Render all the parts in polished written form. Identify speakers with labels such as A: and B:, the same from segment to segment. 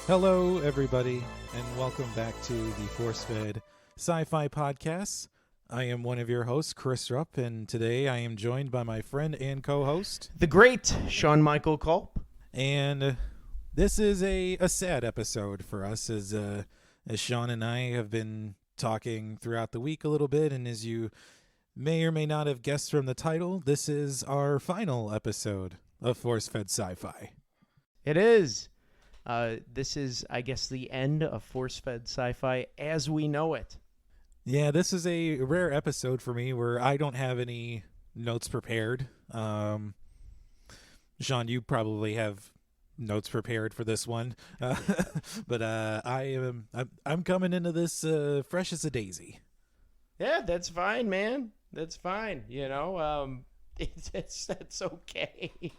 A: Hello, everybody, and welcome back to the Forcefed Sci-Fi podcast. I am one of your hosts, Chris Rupp, and today I am joined by my friend and co-host,
B: The great Sean Michael Culp.
A: and this is a sad episode for us as Sean and I have been talking throughout the week a little bit, and as you may or may not have guessed from the title, this is our final episode of Forcefedscifi.
B: It is. This is, I guess, the end of Forcefedscifi as we know it.
A: Yeah, this is a rare episode for me where I don't have any notes prepared. Sean, you probably have notes prepared for this one, but I'm coming into this fresh as a daisy.
B: Yeah, that's fine, man. That's fine. You know, that's okay.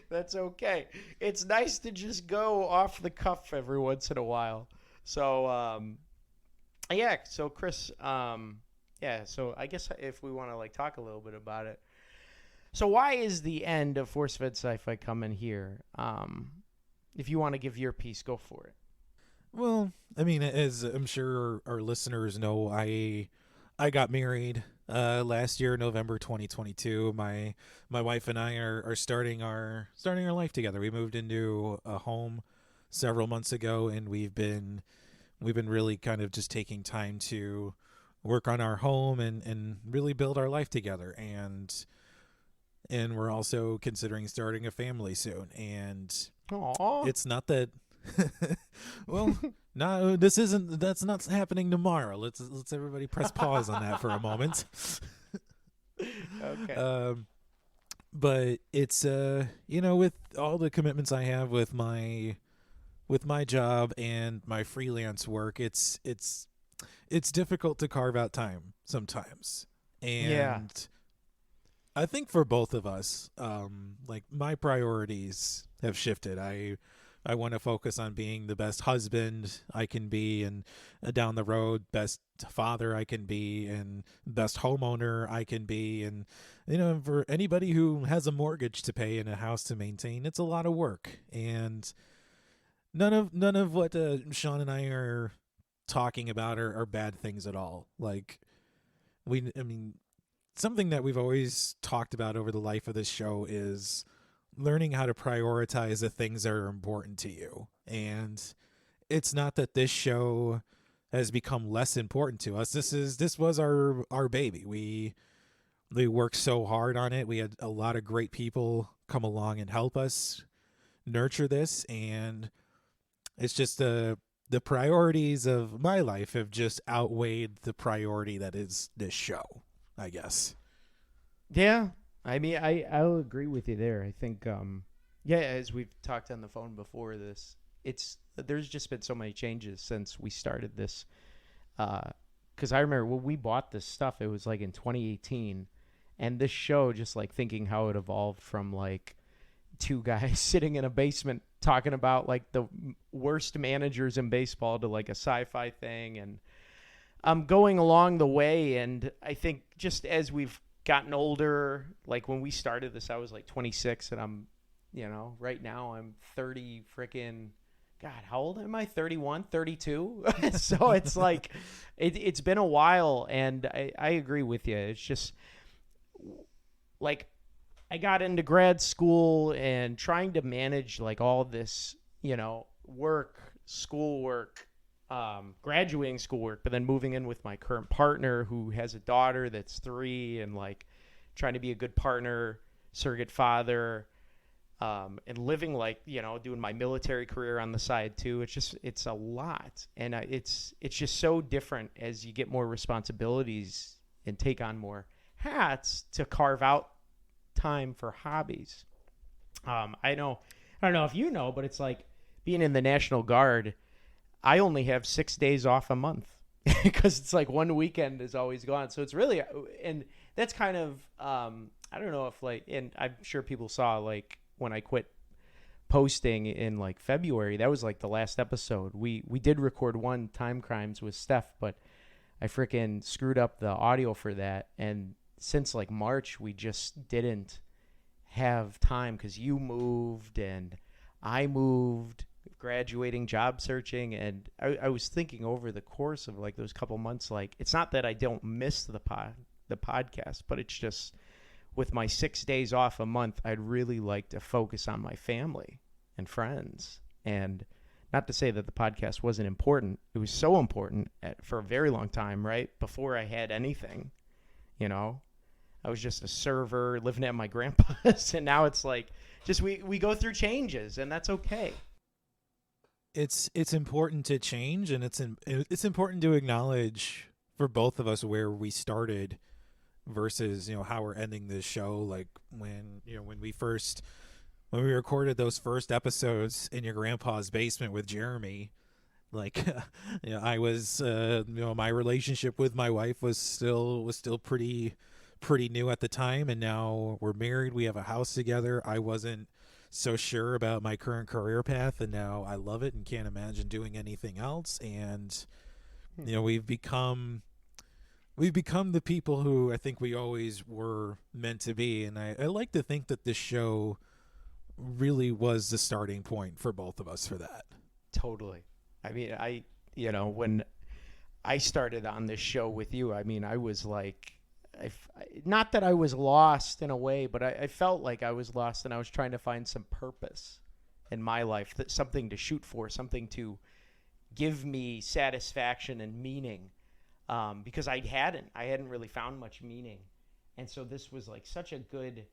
B: That's okay. It's nice to just go off the cuff every once in a while. So, yeah. So, Chris, yeah. So, I guess if we want to talk a little bit about it. So, why is the end of Forcefedscifi coming here? If you want to give your piece, go for it.
A: Well, I mean, as I'm sure our listeners know, I got married last year, November 2022. My wife and I are starting our life together. We moved into a home several months ago, and we've been really kind of just taking time to work on our home and really build our life together. And we're also considering starting a family soon. And
B: Aww.
A: it's not that well, no, that's not happening tomorrow. Let's everybody press pause on that for a moment.
B: Okay.
A: But it's with all the commitments I have with my job and my freelance work, it's difficult to carve out time sometimes. And
B: Yeah.
A: I think for both of us, my priorities have shifted. I want to focus on being the best husband I can be, and down the road, best father I can be, and best homeowner I can be. And, for anybody who has a mortgage to pay and a house to maintain, it's a lot of work. And none of what Sean and I are talking about are bad things at all. Something that we've always talked about over the life of this show is learning how to prioritize the things that are important to you. And it's not that this show has become less important to us. This was our baby. We worked so hard on it. We had a lot of great people come along and help us nurture this, and it's just the priorities of my life have just outweighed the priority that is this show, I guess.
B: Yeah, I mean, I'll agree with you there. I think, yeah, as we've talked on the phone before this, there's just been so many changes since we started this. Because I remember when we bought this stuff, it was in 2018, and this show, just thinking how it evolved from two guys sitting in a basement talking about the worst managers in baseball to a sci-fi thing, and going along the way. And I think just as we've gotten older, when we started this, I was 26, and I'm, right now I'm 30 freaking, God, how old am I? 31, 32. So it's it's been a while, and I agree with you. It's just I got into grad school and trying to manage all this, work, schoolwork, graduating schoolwork, but then moving in with my current partner who has a daughter that's 3, and trying to be a good partner, surrogate father, and living doing my military career on the side too. It's a lot, and it's just so different as you get more responsibilities and take on more hats to carve out time for hobbies. I don't know if you know, but it's being in the National Guard. I only have 6 days off a month because it's one weekend is always gone. So it's really, and that's kind of, I don't know if and I'm sure people saw when I quit posting in February, that was the last episode. We did record one, Time Crimes with Steph, but I freaking screwed up the audio for that. And since March, we just didn't have time because you moved and I moved graduating, job searching, and I was thinking over the course of like those couple months, like it's not that I don't miss the podcast, but it's just with my 6 days off a month, I'd really like to focus on my family and friends. And not to say that the podcast wasn't important. It was so important for a very long time, right? Before I had anything, you know, I was just a server living at my grandpa's. And now it's like, just we go through changes, and that's okay.
A: It's important to change, and it's important to acknowledge for both of us where we started versus, you know, how we're ending this show. Like when we recorded those first episodes in your grandpa's basement with Jeremy, like you know, I was you know, my relationship with my wife was still pretty new at the time, and now we're married, we have a house together. I wasn't so sure about my current career path, and now I love it and can't imagine doing anything else. And you know, we've become the people who I think we always were meant to be. And I like to think that this show really was the starting point for both of us for that.
B: Totally. I mean, you know, when I started on this show with you, I mean, I was like, not that I was lost in a way, but I felt like I was lost, and I was trying to find some purpose in my life, something to shoot for, something to give me satisfaction and meaning, because I hadn't really found much meaning. And so this was like such a good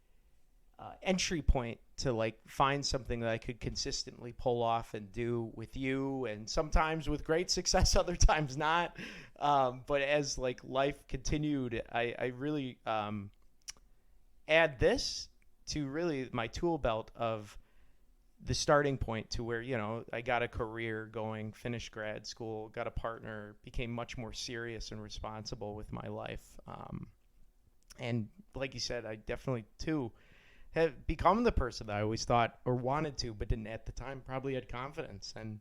B: entry point to like find something that I could consistently pull off and do with you, and sometimes with great success, other times not. But as like life continued, I really add this to really my tool belt of the starting point to where, you know, I got a career going, finished grad school, got a partner, became much more serious and responsible with my life. And like you said, I definitely too have become the person that I always thought or wanted to, but didn't at the time probably had confidence. And,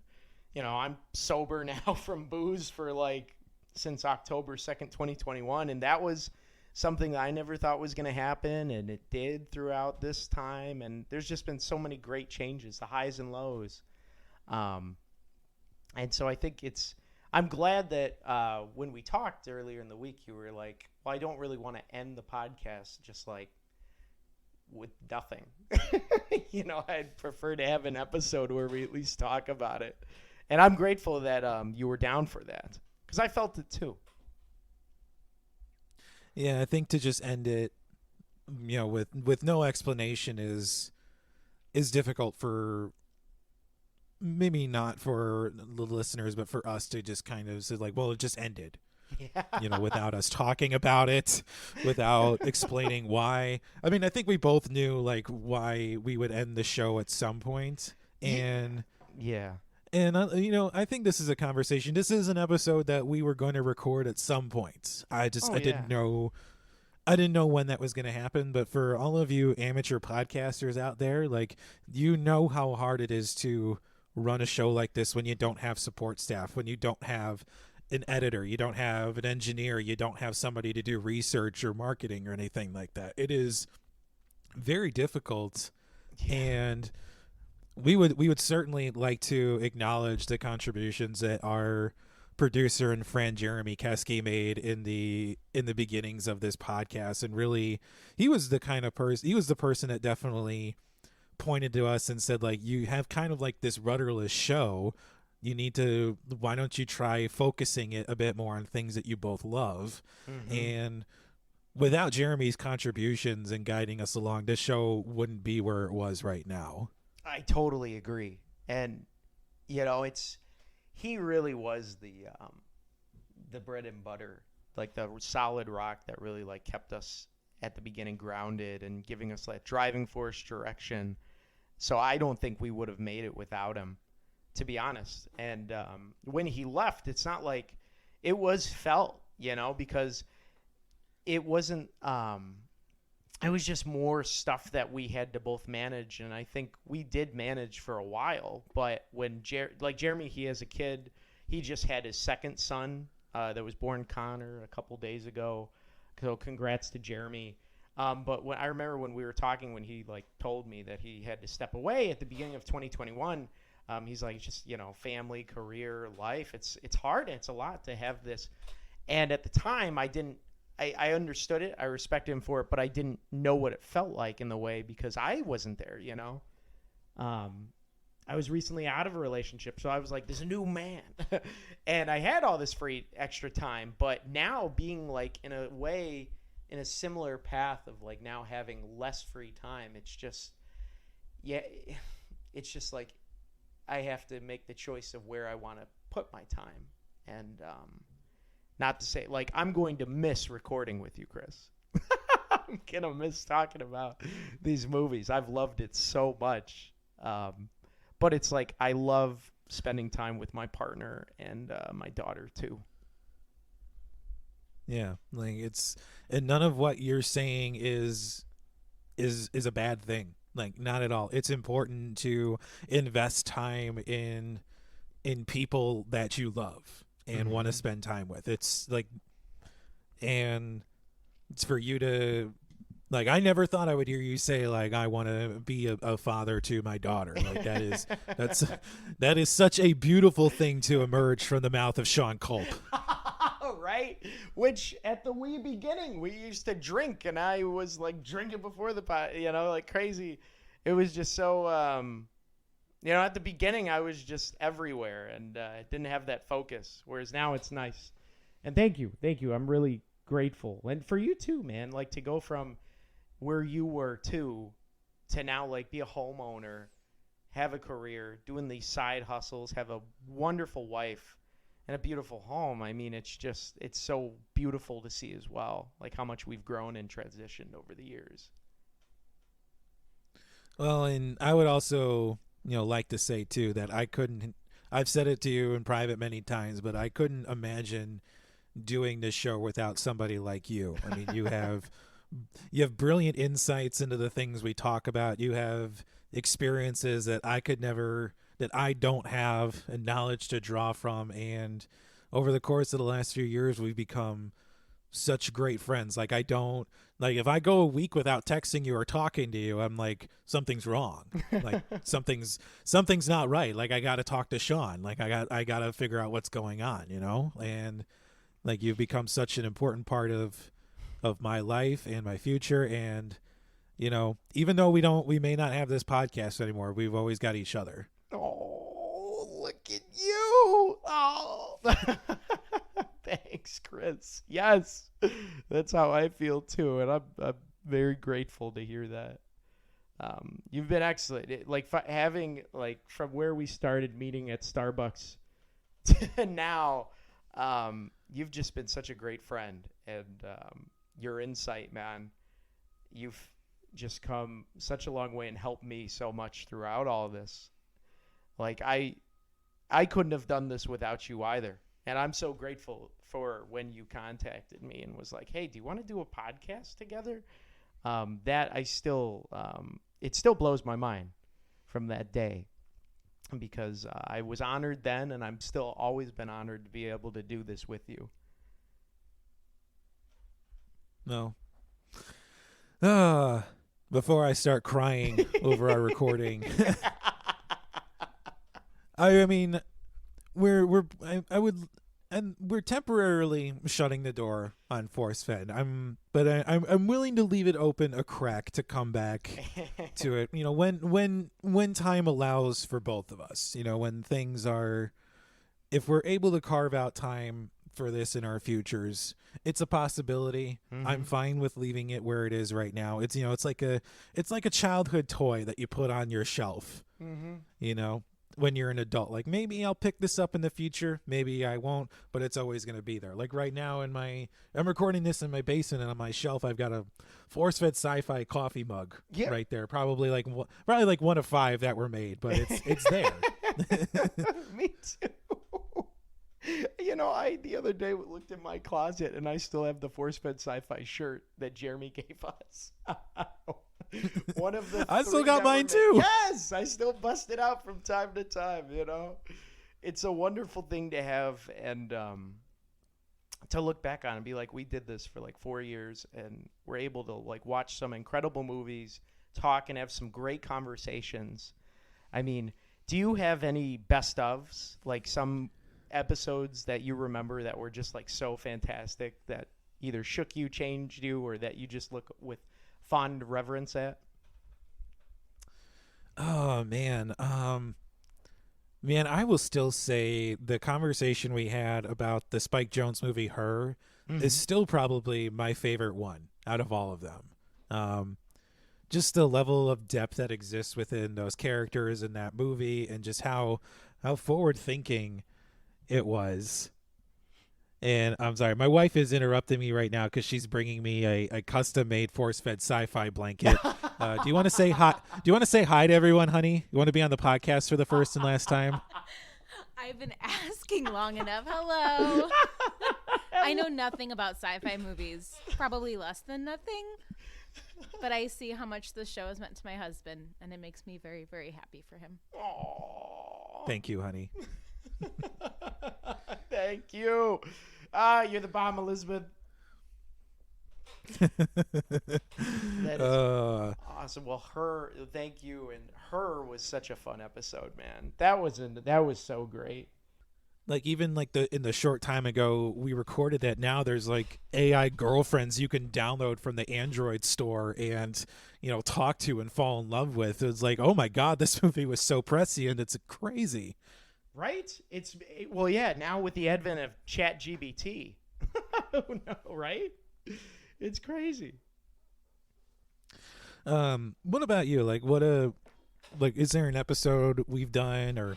B: you know, I'm sober now from booze for like since October 2nd, 2021. And that was something that I never thought was going to happen. And it did throughout this time. And there's just been so many great changes, the highs and lows. And so I think I'm glad that when we talked earlier in the week, you were like, well, I don't really want to end the podcast just like with nothing. You know, I'd prefer to have an episode where we at least talk about it. And I'm grateful that you were down for that, because I felt it too.
A: Yeah, I think to just end it, you know, with no explanation is difficult for maybe not for the listeners, but for us to just kind of say like, well, it just ended.
B: Yeah.
A: You know, without us talking about it, without explaining why. I mean, I think we both knew like why we would end the show at some point. And
B: yeah.
A: And you know, I think this is a conversation. This is an episode that we were going to record at some point. I didn't know when that was going to happen. But for all of you amateur podcasters out there, like, you know how hard it is to run a show like this when you don't have support staff, when you don't have an editor, you don't have an engineer, you don't have somebody to do research or marketing or anything like that. It is very difficult.
B: Yeah.
A: And we would certainly like to acknowledge the contributions that our producer and friend Jeremy Keski made in the beginnings of this podcast. And really, he was the person that definitely pointed to us and said, like, you have kind of like this rudderless show. Why don't you try focusing it a bit more on things that you both love? Mm-hmm. And without Jeremy's contributions and guiding us along, this show wouldn't be where it was right now.
B: I totally agree. And, you know, he really was the bread and butter, like the solid rock that really like kept us at the beginning grounded and giving us that driving force direction. So I don't think we would have made it without him, to be honest. And when he left, it's not like it was felt, you know, because it wasn't it was just more stuff that we had to both manage. And I think we did manage for a while. But when Jeremy, he has a kid, he just had his second son that was born, Connor, a couple days ago. So congrats to Jeremy. But I remember when we were talking, when he like told me that he had to step away at the beginning of 2021, He's like, just, family, career, life. It's hard. It's a lot to have this. And at the time, I understood it. I respected him for it, but I didn't know what it felt like in the way because I wasn't there, I was recently out of a relationship, so I was like this new man. And I had all this free extra time, but now being like in a way in a similar path of like now having less free time, it's just like I have to make the choice of where I want to put my time. And not to say like I'm going to miss recording with you, Chris. I'm going to miss talking about these movies. I've loved it so much. But it's like I love spending time with my partner and my daughter too.
A: Yeah, like and none of what you're saying is a bad thing. Like, not at all. It's important to invest time in people that you love and want to spend time with. It's like, and it's for you to, like, I never thought I would hear you say like I want to be a father to my daughter. Like that is such a beautiful thing to emerge from the mouth of Sean Culp.
B: Right? Which at the wee beginning we used to drink, and I was like drinking before the pot, like crazy. It was just so at the beginning I was just everywhere and didn't have that focus, whereas now it's nice. And thank you. I'm really grateful. And for you too, man, like to go from where you were to now like be a homeowner, have a career, doing these side hustles, have a wonderful wife and a beautiful home. I mean, it's so beautiful to see as well, like how much we've grown and transitioned over the years.
A: Well, and I would also, like to say too that I've said it to you in private many times, but I couldn't imagine doing this show without somebody like you. I mean, you have brilliant insights into the things we talk about. You have experiences that I don't have, and knowledge to draw from. And over the course of the last few years, we've become such great friends. Like, if I go a week without texting you or talking to you, I'm like, something's wrong. Like something's not right. Like, I got to talk to Sean. Like, I got to figure out what's going on, and like, you've become such an important part of my life and my future. And, even though we may not have this podcast anymore, we've always got each other.
B: Oh, look at you. Oh, thanks, Chris. Yes, that's how I feel too. And I'm very grateful to hear that. You've been excellent. Having like from where we started meeting at Starbucks to now, you've just been such a great friend, and your insight, man, you've just come such a long way and helped me so much throughout all of this. Like I couldn't have done this without you either. And I'm so grateful for when you contacted me and was like, hey, do you want to do a podcast together? That I still, it still blows my mind from that day, because I was honored then, and I'm still always been honored to be able to do this with you.
A: No. Before I start crying over our recording, I mean, we're temporarily shutting the door on ForceFed. I'm willing to leave it open a crack to come back to it. When time allows for both of us. When things are, if we're able to carve out time for this in our futures, it's a possibility. Mm-hmm. I'm fine with leaving it where it is right now. It's it's like a childhood toy that you put on your shelf. Mm-hmm. When you're an adult, like, maybe I'll pick this up in the future, maybe I won't, but it's always going to be there. Like right now I'm recording this in my basement, and on my shelf I've got a Forcefedscifi coffee mug right there. Probably like one of 5 that were made, but it's there.
B: Me too. I the other day looked in my closet, and I still have the Forcefedscifi shirt that Jeremy gave us. One of the
A: I still got mine too.
B: Yes, I still bust it out from time to time. It's a wonderful thing to have, and to look back on and be like, we did this for like 4 years, and we're able to like watch some incredible movies, talk, and have some great conversations. I mean, Do you have any best ofs, like some episodes that you remember that were just like so fantastic that either shook you, changed you, or that you just look with fond reverence at?
A: Oh man. Man, I will still say the conversation we had about the Spike Jonze movie Her is
B: Mm-hmm.
A: still probably my favorite one out of all of them. Um, just the level of depth that exists within those characters in that movie, and just how forward thinking it was. And I'm sorry, my wife is interrupting me right now because she's bringing me a custom made force-fed sci-fi blanket. Do you want to say hi? Do you want to say hi to everyone, honey? You want to be on the podcast for the first and last time?
C: I've been asking long enough. Hello. I know nothing about sci-fi movies, probably less than nothing. But I see how much this show has meant to my husband, and it makes me very, very happy for him.
B: Aww.
A: Thank you, honey.
B: Thank you. You're the bomb, Elizabeth. That is awesome. Well, thank you, and Her was such a fun episode, man. That was so great.
A: Like even like in the short time ago we recorded that, now there's like AI girlfriends you can download from the Android store and talk to and fall in love with. It's like, oh my god, this movie was so prescient. It's crazy.
B: Right? Well, yeah. Now with the advent of ChatGPT, no, right? It's crazy.
A: What about you? Like, is there an episode we've done or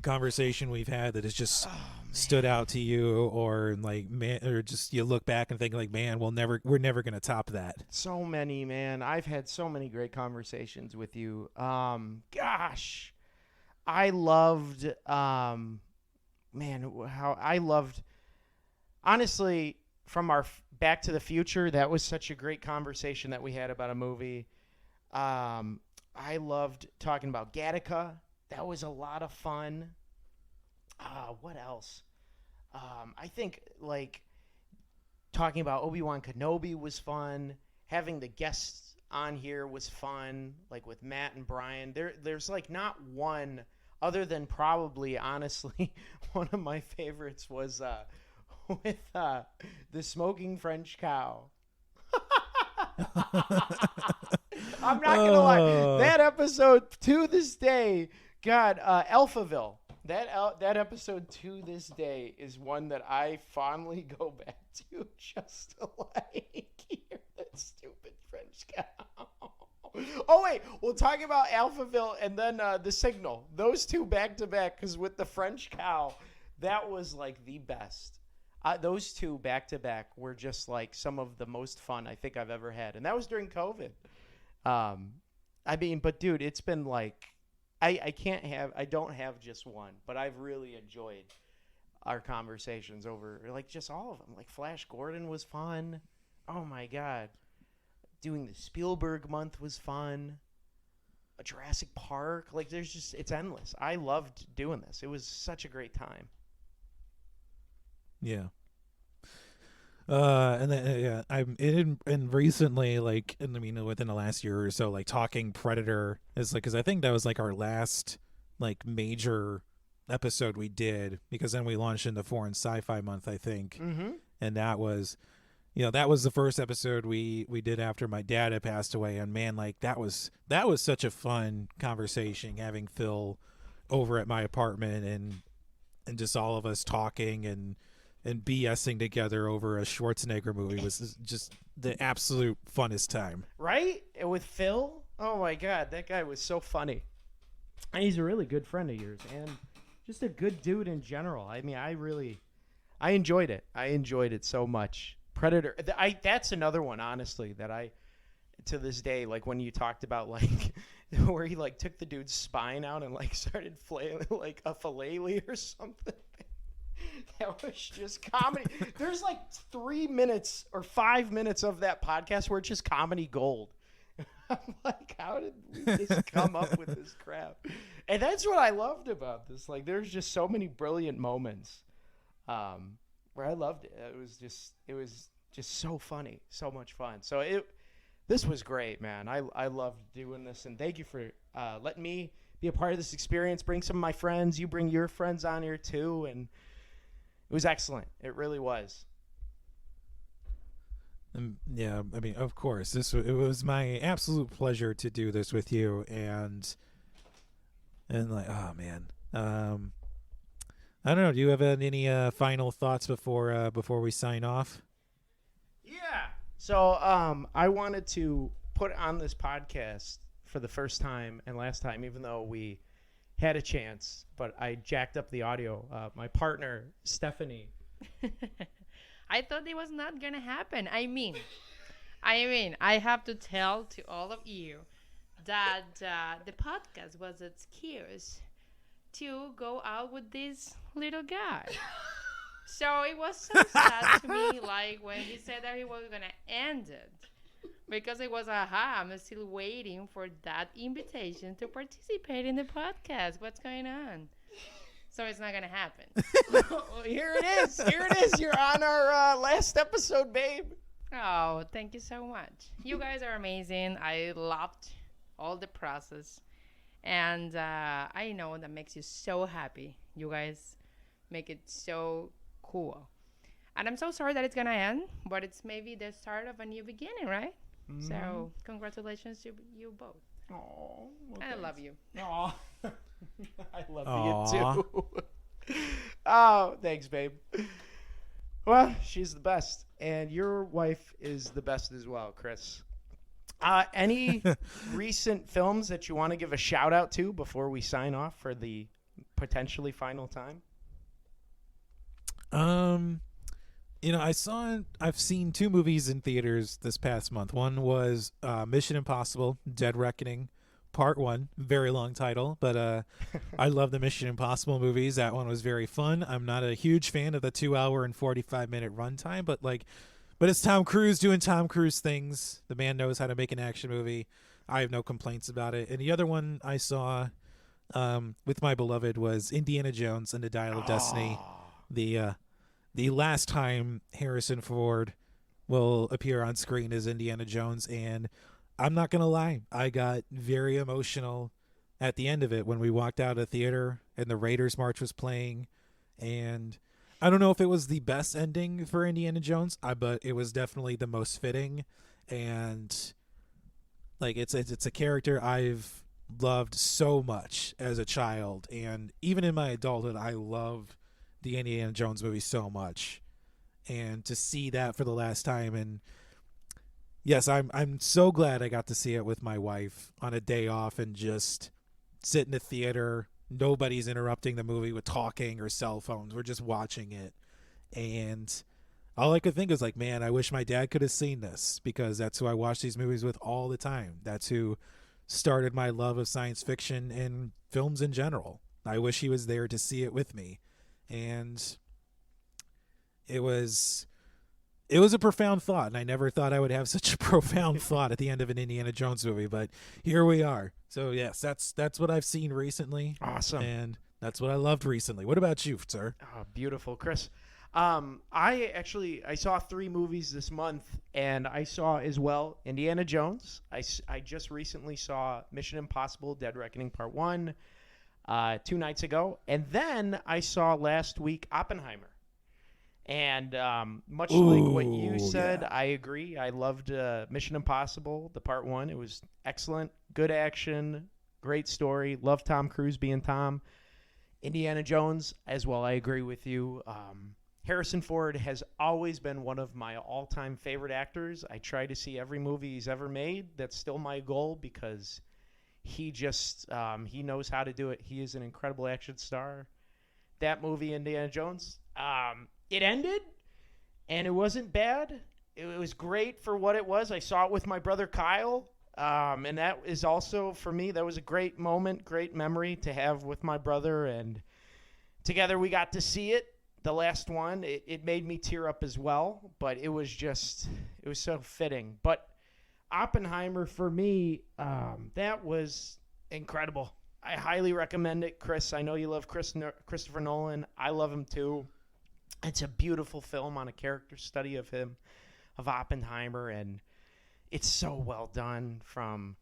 A: conversation we've had that has just stood out to you, or like, man, or just you look back and think like, man, we're never gonna top that?
B: So many, man. I've had so many great conversations with you. Gosh, I loved, how I loved, honestly, from our Back to the Future. That was such a great conversation that we had about a movie. I loved talking about Gattaca. That was a lot of fun. What else? I think like talking about Obi-Wan Kenobi was fun. Having the guests on here was fun, like with Matt and Brian. There's like not one, other than probably, honestly, one of my favorites was with the smoking French cow. I'm not gonna lie. That episode to this day, God, Alphaville. That episode to this day is one that I fondly go back to just to like hear that stupid French cow. Oh wait, we'll talk about Alphaville and then The Signal. Those two back to back, because with the French cow, that was like the best. Those two back to back were just like some of the most fun I think I've ever had, and that was during COVID. I mean, but dude, it's been like I don't have just one, but I've really enjoyed our conversations over like just all of them. Like Flash Gordon was fun. Oh my god. Doing the Spielberg month was fun. A Jurassic Park, like it's endless. I loved doing this. It was such a great time.
A: Yeah. And then and recently, like, within the last year or so, like talking Predator is like, because I think that was like our last like major episode we did, because then we launched into Foreign Sci-Fi Month, I think, and that was the first episode we did after my dad had passed away, and man, like that was such a fun conversation, having Phil over at my apartment and just all of us talking and BSing together over a Schwarzenegger movie was just the absolute funnest time.
B: Right? And with Phil? Oh my god, that guy was so funny. And he's a really good friend of yours, and just a good dude in general. I mean, I enjoyed it. I enjoyed it so much. Predator. That's another one, honestly, that I, to this day, like when you talked about like where he like took the dude's spine out and like started flailing like a fillet or something. That was just comedy. There's like 3 minutes or 5 minutes of that podcast where it's just comedy gold. I'm like, how did we just come up with this crap? And that's what I loved about this. Like, there's just so many brilliant moments where I loved it. It was just so funny, so much fun. So this was great, man. I loved doing this, and thank you for letting me be a part of this experience. Bring some of my friends. You bring your friends on here too, and it was excellent. It really was.
A: Yeah, I mean, of course, it was my absolute pleasure to do this with you, and like, oh man, I don't know. Do you have any final thoughts before we sign off?
B: Yeah. So I wanted to put on this podcast for the first time and last time, even though we had a chance, but I jacked up the audio. My partner, Stephanie.
D: I thought it was not going to happen. I mean, I have to tell to all of you that the podcast was an excuse to go out with this little guy. So it was so sad to me, like when he said that he was going to end it. Because it was, I'm still waiting for that invitation to participate in the podcast. What's going on? So it's not going to happen.
B: Well, here it is. Here it is. You're on our last episode, babe.
D: Oh, thank you so much. You guys are amazing. I loved all the process. And I know that makes you so happy. You guys make it so cool. And I'm so sorry that it's going to end, but it's maybe the start of a new beginning, right? Mm-hmm. So congratulations to you both.
B: Oh, well,
D: I love you.
B: Aw. I love you too. Oh, thanks, babe. Well, she's the best. And your wife is the best as well, Chris. Any recent films that you want to give a shout out to before we sign off for the potentially final time?
A: I've seen 2 movies in theaters this past month. One was Mission Impossible: Dead Reckoning Part 1, very long title, but I love the Mission Impossible movies. That one was very fun. I'm not a huge fan of the 2 hour and 45-minute runtime, but it's Tom Cruise doing Tom Cruise things. The man knows how to make an action movie. I have no complaints about it. And the other one I saw with my beloved was Indiana Jones and the Dial of Destiny. The last time Harrison Ford will appear on screen as Indiana Jones, and I'm not going to lie, I got very emotional at the end of it when we walked out of the theater and the Raiders March was playing. And I don't know if it was the best ending for Indiana Jones, but it was definitely the most fitting. And like it's a character I've loved so much as a child, and even in my adulthood, I love the Indiana Jones movie so much. And to see that for the last time, and yes, I'm so glad I got to see it with my wife on a day off and just sit in the theater. Nobody's interrupting the movie with talking or cell phones. We're just watching it. And all I could think was like, man, I wish my dad could have seen this, because that's who I watch these movies with all the time. That's who started my love of science fiction and films in general. I wish he was there to see it with me. And it was a profound thought, and I never thought I would have such a profound thought at the end of an Indiana Jones movie, but here we are. So yes, that's what I've seen recently.
B: Awesome.
A: And that's what I loved recently. What about you, sir?
B: Oh, beautiful, Chris. I saw 3 movies this month, and I saw as well Indiana Jones. I just recently saw Mission Impossible: Dead Reckoning Part 1 2 nights ago, and then I saw last week Oppenheimer. And much like what you said, yeah. I agree. I loved Mission Impossible, the Part 1. It was excellent. Good action, great story. Love Tom Cruise being Tom. Indiana Jones as well, I agree with you. Harrison Ford has always been one of my all-time favorite actors. I try to see every movie he's ever made. That's still my goal, because he just he knows how to do it. He is an incredible action star. That movie, Indiana Jones, it ended, and it wasn't bad. It was great for what it was. I saw it with my brother Kyle, and that is also, for me, that was a great moment, great memory to have with my brother, and together we got to see it, the last one. It made me tear up as well, but it was so fitting. But Oppenheimer, for me, that was incredible. I highly recommend it. Chris, I know you love Christopher Nolan. I love him too. It's a beautiful film on a character study of him, of Oppenheimer, and it's so well done, from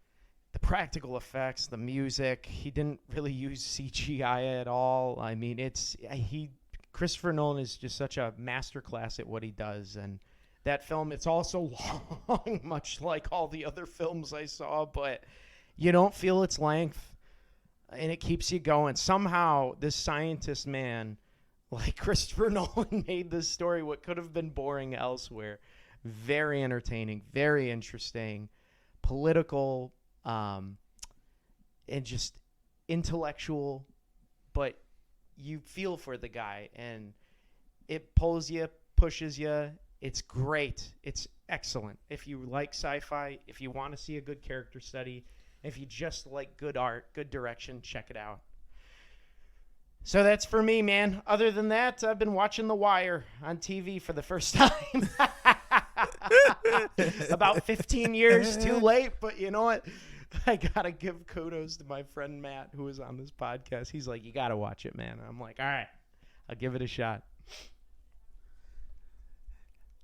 B: the practical effects, the music. He didn't really use CGI at all. I mean, Christopher Nolan is just such a masterclass at what he does. And that film, it's also long, much like all the other films I saw, but you don't feel its length, and it keeps you going. Somehow, this scientist man, like Christopher Nolan, made this story what could have been boring elsewhere very entertaining, very interesting, political, and just intellectual, but you feel for the guy, and it pulls you, pushes you. It's great. It's excellent. If you like sci-fi, if you want to see a good character study, if you just like good art, good direction, check it out. So that's for me, man. Other than that, I've been watching The Wire on TV for the first time. About 15 years too late, but you know what? I got to give kudos to my friend Matt, who was on this podcast. He's like, you got to watch it, man. And I'm like, all right, I'll give it a shot.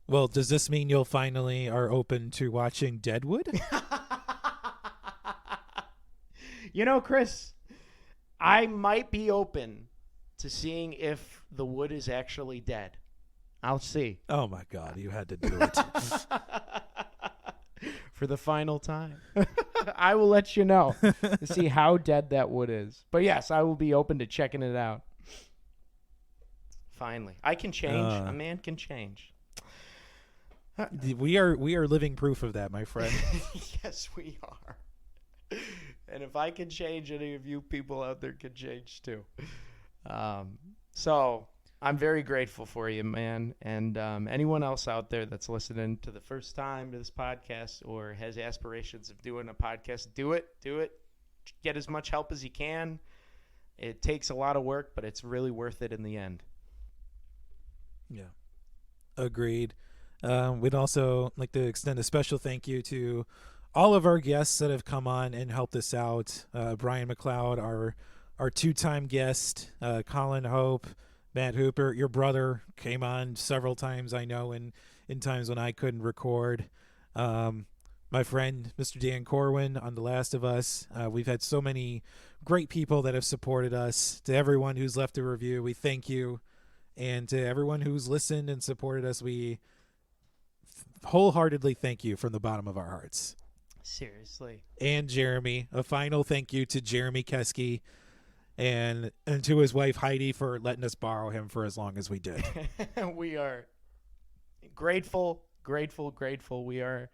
A: Well, does this mean you'll finally are open to watching Deadwood?
B: You know, Chris, I might be open to seeing if the wood is actually dead. I'll see.
A: Oh, my God. You had to do it.
B: For the final time. I will let you know to see how dead that wood is. But yes, I will be open to checking it out. Finally. I can change. A man can change.
A: We are living proof of that, my friend.
B: Yes, we are. And if I can change, any of you people out there can change too. So I'm very grateful for you, man. And anyone else out there that's listening to the first time to this podcast or has aspirations of doing a podcast, do it. Get as much help as you can. It takes a lot of work, but it's really worth it in the end.
A: Yeah. Agreed. We'd also like to extend a special thank you to all of our guests that have come on and helped us out. Brian McLeod, our two-time guest, Colin Hope, Matt Hooper, your brother came on several times, I know, in times when I couldn't record. My friend, Mr. Dan Corwin on The Last of Us. We've had so many great people that have supported us. To everyone who's left a review, we thank you. And to everyone who's listened and supported us, we wholeheartedly thank you from the bottom of our hearts.
B: Seriously.
A: And Jeremy, a final thank you to Jeremy Keski and to his wife Heidi for letting us borrow him for as long as we did.
B: We are grateful. We are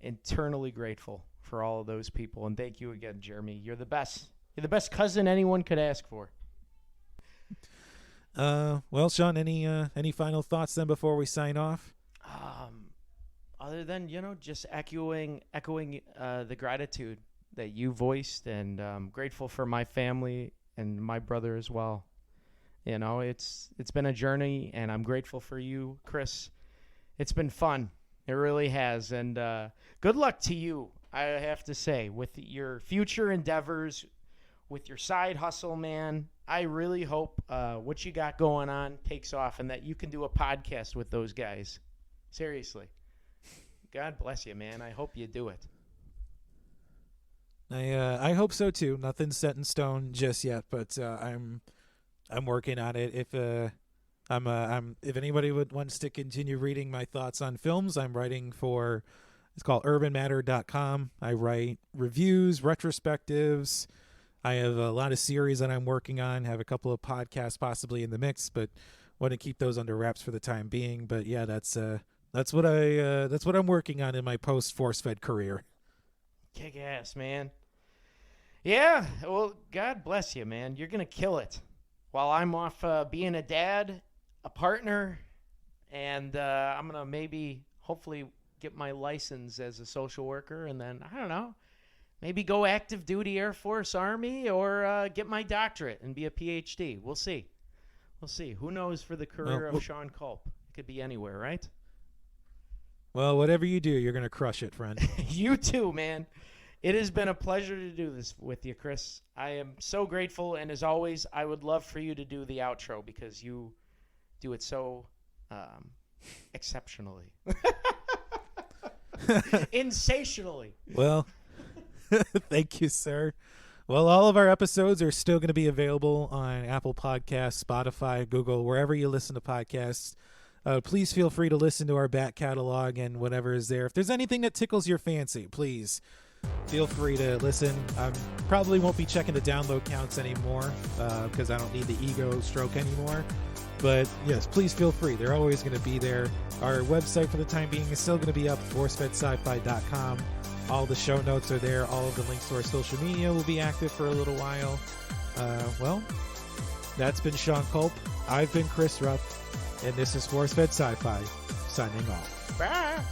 B: eternally grateful for all of those people. And thank you again, Jeremy. You're the best. You're the best cousin anyone could ask for.
A: Well, Sean, any final thoughts then before we sign off?
B: Other than, just echoing the gratitude that you voiced, and grateful for my family and my brother as well. It's been a journey, and I'm grateful for you, Chris. It's been fun. It really has. And good luck to you, I have to say, with your future endeavors, with your side hustle, man. I really hope what you got going on takes off and that you can do a podcast with those guys. Seriously. God bless you, man. I hope you do it.
A: I hope so too. Nothing's set in stone just yet, but I'm working on it. If if anybody wants to continue reading my thoughts on films, I'm writing for, it's called urbanmatter.com. I write reviews, retrospectives. I have a lot of series that I'm working on, have a couple of podcasts possibly in the mix, but want to keep those under wraps for the time being. But yeah, that's what I'm working on in my post Forcefed career.
B: Kick ass, man. Yeah, well, God bless you, man. You're gonna kill it. While I'm off being a dad, a partner, and I'm gonna hopefully get my license as a social worker, and then I don't know, maybe go active duty Air Force, Army, or get my doctorate and be a PhD. We'll see. Who knows for the career of Sean Culp? It could be anywhere, right?
A: Well, whatever you do, you're going to crush it, friend.
B: You too, man. It has been a pleasure to do this with you, Chris. I am so grateful, and as always, I would love for you to do the outro because you do it so exceptionally. Insationally.
A: Well, Thank you, sir. Well, all of our episodes are still going to be available on Apple Podcasts, Spotify, Google, wherever you listen to podcasts. Please feel free to listen to our back catalog and whatever is there. If there's anything that tickles your fancy, please feel free to listen. I probably won't be checking the download counts anymore because I don't need the ego stroke anymore. But yes, please feel free. They're always going to be there. Our website for the time being is still going to be up, forcefedscifi.com. All the show notes are there. All of the links to our social media will be active for a little while. Well, that's been Sean Culp. I've been Chris Rupp. And this is ForceFed Sci-Fi, signing off.
B: Bye.